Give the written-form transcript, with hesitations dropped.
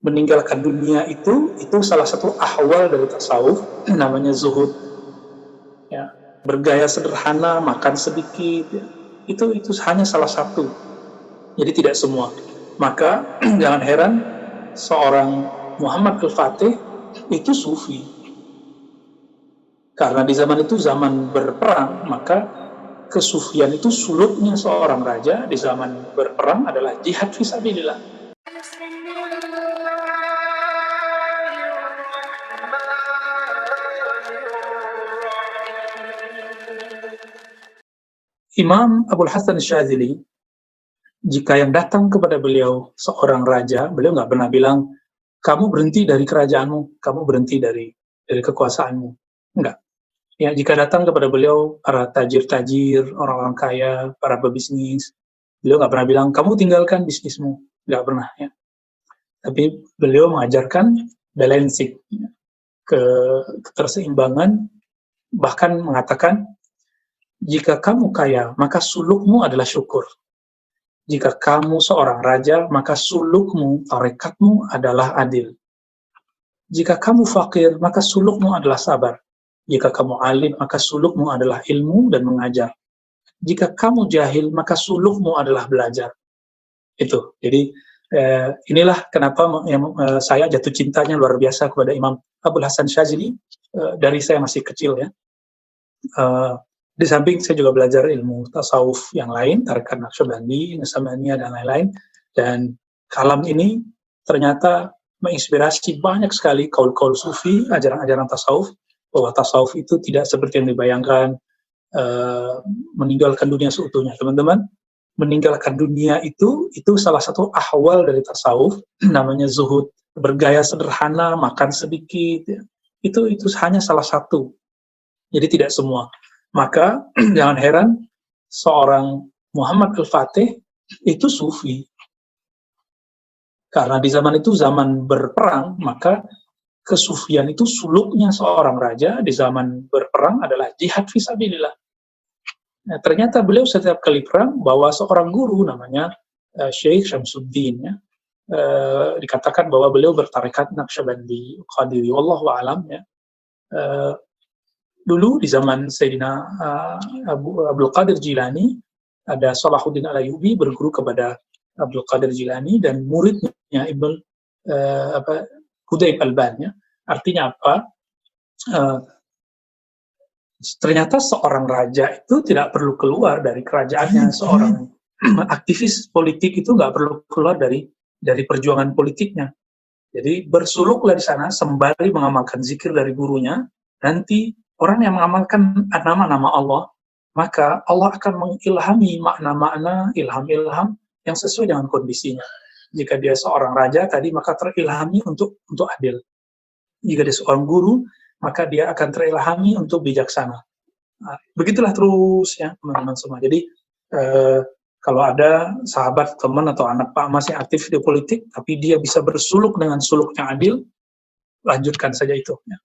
meninggalkan dunia itu salah satu ahwal dari tasawuf, namanya zuhud. Ya, bergaya sederhana, makan sedikit, ya. Itu hanya salah satu. Jadi tidak semua. Maka jangan heran seorang Muhammad Al-Fatih itu sufi. Karena di zaman itu zaman berperang, maka kesufian itu suluknya seorang raja di zaman berperang adalah jihad fisabilillah. Imam Abul Hasan Syadzili, jika yang datang kepada beliau seorang raja, beliau nggak pernah bilang, kamu berhenti dari kerajaanmu, kamu berhenti dari kekuasaanmu. Enggak. Ya, jika datang kepada beliau para tajir-tajir, orang-orang kaya, para pebisnis, beliau nggak pernah bilang, kamu tinggalkan bisnismu. Nggak pernah. Ya. Tapi beliau mengajarkan balancing, ya, keterseimbangan, bahkan mengatakan, jika kamu kaya, maka sulukmu adalah syukur. Jika kamu seorang raja, maka sulukmu, tarekatmu adalah adil. Jika kamu fakir, maka sulukmu adalah sabar. Jika kamu alim, maka sulukmu adalah ilmu dan mengajar. Jika kamu jahil, maka sulukmu adalah belajar. Itu. Jadi inilah kenapa saya jatuh cintanya luar biasa kepada Imam Abul Hasan Syadzili dari saya masih kecil, ya. Di samping saya juga belajar ilmu tasawuf yang lain, Tarekat Naqsyabandi, Nasabaniyah, dan lain-lain. Dan kalam ini ternyata menginspirasi banyak sekali kaul-kaul sufi, ajaran-ajaran tasawuf, bahwa tasawuf itu tidak seperti yang dibayangkan, meninggalkan dunia seutuhnya. Teman-teman, meninggalkan dunia itu salah satu ahwal dari tasawuf, namanya zuhud, bergaya sederhana, makan sedikit, ya. Itu hanya salah satu. Jadi tidak semua. Maka jangan heran seorang Muhammad Al-Fatih itu sufi. Karena di zaman itu zaman berperang, maka kesufian itu suluknya seorang raja di zaman berperang adalah jihad fisabilillah. Nah, ternyata beliau setiap kali perang bawa seorang guru namanya Syekh Syamsuddin, ya. Dikatakan bahwa beliau bertarekat Naqsyabandi Qadiri, wallahu a'lam, ya. Dulu di zaman Sayyidina Abdul Qadir Jilani, ada Salahuddin Al-Ayyubi berguru kepada Abdul Qadir Jilani dan muridnya Ibn Hudayb Al-Ban. Artinya apa? Ternyata seorang raja itu tidak perlu keluar dari kerajaannya. Seorang aktivis politik itu nggak perlu keluar dari perjuangan politiknya. Jadi bersuluklah di sana sembari mengamalkan zikir dari gurunya. Nanti orang yang mengamalkan nama-nama Allah, maka Allah akan mengilhami makna-makna, ilham-ilham yang sesuai dengan kondisinya. Jika dia seorang raja tadi, maka terilhami untuk adil. Jika dia seorang guru, maka dia akan terilhami untuk bijaksana. Nah, begitulah terus, ya, teman-teman semua. Jadi kalau ada sahabat, teman, atau anak Pak Mas yang aktif di politik, tapi dia bisa bersuluk dengan suluk yang adil, lanjutkan saja itu, ya.